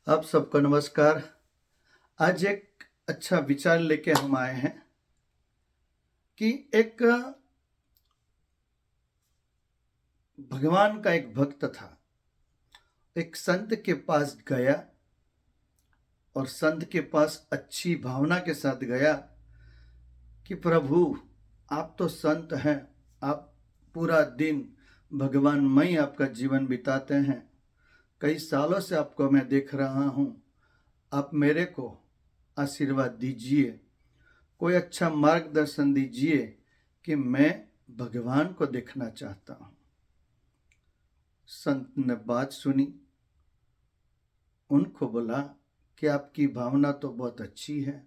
आप सबको नमस्कार। आज एक अच्छा विचार लेके हम आए हैं कि एक भगवान का एक भक्त था, एक संत के पास गया और संत के पास अच्छी भावना के साथ गया कि प्रभु आप तो संत हैं, आप पूरा दिन भगवानमय आपका जीवन बिताते हैं। कई सालों से आपको मैं देख रहा हूँ, आप मेरे को आशीर्वाद दीजिए, कोई अच्छा मार्गदर्शन दीजिए कि मैं भगवान को देखना चाहता हूँ। संत ने बात सुनी, उनको बोला कि आपकी भावना तो बहुत अच्छी है,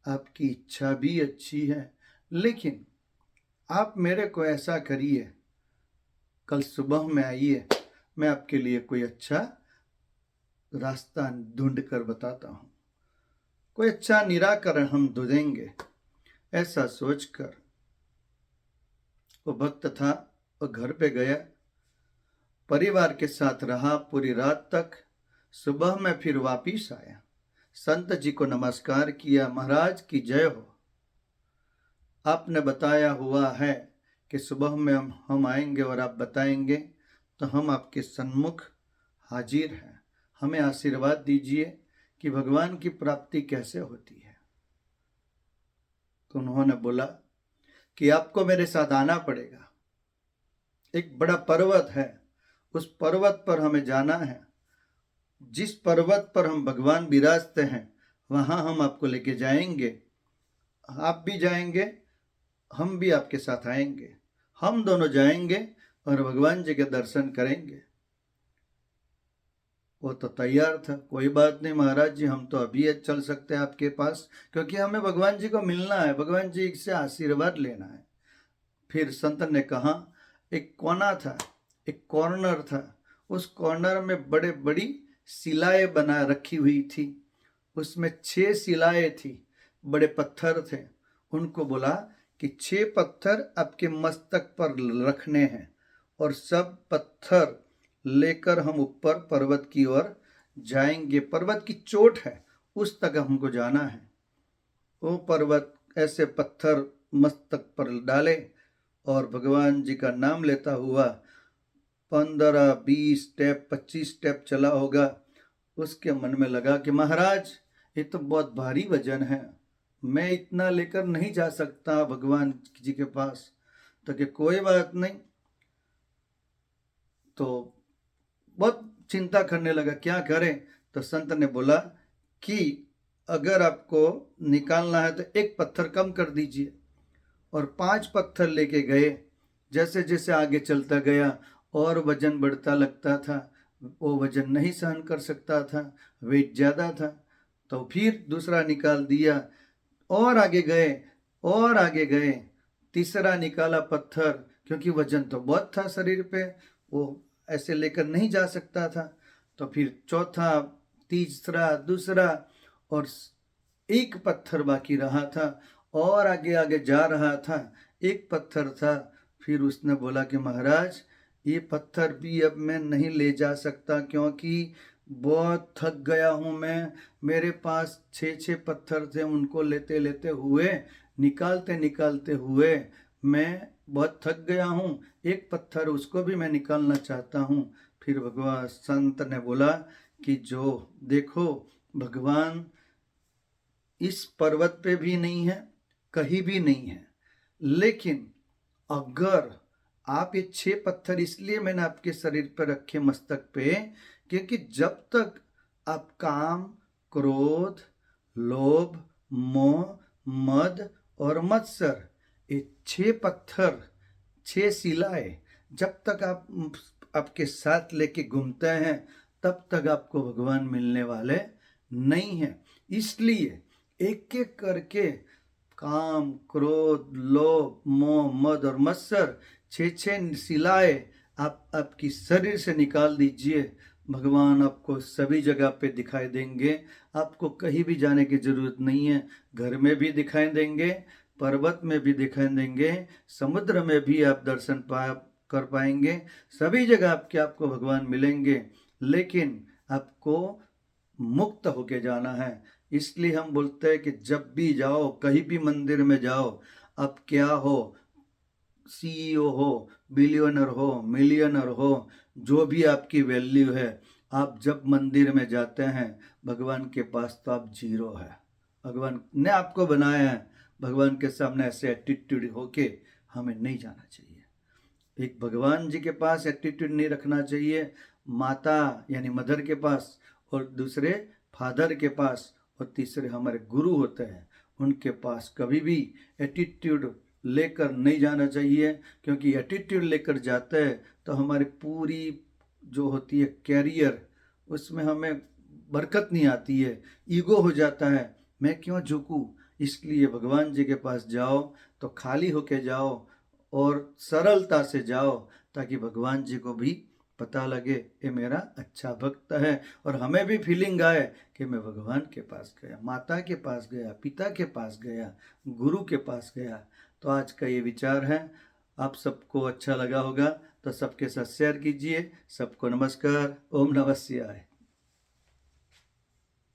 आपकी इच्छा भी अच्छी है, लेकिन आप मेरे को ऐसा करिए, कल सुबह में आइए, मैं आपके लिए कोई अच्छा रास्ता ढूंढ कर बताता हूँ, कोई अच्छा निराकरण हम ढूंढेंगे। ऐसा सोचकर वो भक्त था, वो घर पे गया, परिवार के साथ रहा पूरी रात तक। सुबह में फिर वापिस आया, संत जी को नमस्कार किया, महाराज की जय हो, आपने बताया हुआ है कि सुबह में हम आएंगे और आप बताएंगे, तो हम आपके सन्मुख हाजिर हैं, हमें आशीर्वाद दीजिए कि भगवान की प्राप्ति कैसे होती है। तो उन्होंने बोला कि आपको मेरे साथ आना पड़ेगा, एक बड़ा पर्वत है, उस पर्वत पर हमें जाना है, जिस पर्वत पर हम भगवान विराजते हैं वहां हम आपको लेके जाएंगे, आप भी जाएंगे, हम भी आपके साथ आएंगे, हम दोनों जाएंगे और भगवान जी के दर्शन करेंगे। वो तो तैयार था, कोई बात नहीं महाराज जी, हम तो अभी चल सकते हैं आपके पास, क्योंकि हमें भगवान जी को मिलना है, भगवान जी से आशीर्वाद लेना है। फिर संत ने कहा, एक कोना था, एक कॉर्नर था, उस कॉर्नर में बड़े बड़ी शिलाएं बना रखी हुई थी, उसमें 6 शिलाएं थी, बड़े पत्थर थे। उनको बोला कि 6 पत्थर आपके मस्तक पर रखने हैं और सब पत्थर लेकर हम ऊपर पर्वत की ओर जाएंगे, पर्वत की चोट है उस तक हमको जाना है। वो पर्वत ऐसे पत्थर मस्तक पर डाले और भगवान जी का नाम लेता हुआ 15-20 स्टेप 25 स्टेप चला होगा। उसके मन में लगा कि महाराज ये तो बहुत भारी वजन है, मैं इतना लेकर नहीं जा सकता भगवान जी के पास। तो कि कोई बात नहीं, तो बहुत चिंता करने लगा क्या करें। तो संत ने बोला कि अगर आपको निकालना है तो एक पत्थर कम कर दीजिए, और 5 पत्थर लेके गए। जैसे जैसे आगे चलता गया और वजन बढ़ता लगता था, वो वजन नहीं सहन कर सकता था, वेट ज़्यादा था। तो फिर दूसरा निकाल दिया, और आगे गए और आगे गए, तीसरा निकाला पत्थर, क्योंकि वजन तो बहुत था शरीर पे, वो ऐसे लेकर नहीं जा सकता था। तो फिर चौथा, तीसरा, दूसरा, और एक पत्थर बाकी रहा था, और आगे आगे जा रहा था, एक पत्थर था। फिर उसने बोला कि महाराज ये पत्थर भी अब मैं नहीं ले जा सकता, क्योंकि बहुत थक गया हूँ मैं, मेरे पास 6 पत्थर थे, उनको लेते लेते हुए, निकालते निकालते हुए मैं बहुत थक गया हूँ, एक पत्थर उसको भी मैं निकालना चाहता हूँ। फिर भगवान संत ने बोला कि जो देखो, भगवान इस पर्वत पे भी नहीं है, कहीं भी नहीं है, लेकिन अगर आप ये 6 पत्थर इसलिए मैंने आपके शरीर पर रखे मस्तक पे, क्योंकि जब तक आप काम, क्रोध, लोभ, मोह, मद और मत्सर, ये 6 पत्थर, 6 शिलाएं जब तक आप आपके साथ लेके घूमते हैं, तब तक आपको भगवान मिलने वाले नहीं हैं। इसलिए एक एक करके काम, क्रोध, लोभ, मोह, मद और मत्सर 6 शिलाएं आप आपकी शरीर से निकाल दीजिए। भगवान आपको सभी जगह पे दिखाई देंगे, आपको कहीं भी जाने की जरूरत नहीं है, घर में भी दिखाई देंगे, पर्वत में भी दिखाई देंगे, समुद्र में भी आप दर्शन कर पाएंगे, सभी जगह आपको भगवान मिलेंगे। लेकिन आपको मुक्त होके जाना है। इसलिए हम बोलते हैं कि जब भी जाओ, कहीं भी मंदिर में जाओ, अब क्या हो, सीईओ हो, बिलियनर हो, मिलियनर हो, जो भी आपकी वैल्यू है, आप जब मंदिर में जाते हैं भगवान के पास तो आप जीरो है। भगवान ने आपको बनाया है, भगवान के सामने ऐसे एटीट्यूड होके हमें नहीं जाना चाहिए। एक भगवान जी के पास एटीट्यूड नहीं रखना चाहिए, माता यानी मदर के पास, और दूसरे फादर के पास, और तीसरे हमारे गुरु होते हैं उनके पास कभी भी एटीट्यूड लेकर नहीं जाना चाहिए। क्योंकि एटीट्यूड लेकर जाते हैं तो हमारी पूरी जो होती है कैरियर, उसमें हमें बरकत नहीं आती है, ईगो हो जाता है, मैं क्यों झुकूं। इसलिए भगवान जी के पास जाओ तो खाली होके जाओ और सरलता से जाओ, ताकि भगवान जी को भी पता लगे ये मेरा अच्छा भक्त है, और हमें भी फीलिंग आए कि मैं भगवान के पास गया, माता के पास गया, पिता के पास गया, गुरु के पास गया। तो आज का ये विचार है, आप सबको अच्छा लगा होगा तो सबके साथ शेयर कीजिए। सबको नमस्कार, ओम नमः शिवाय।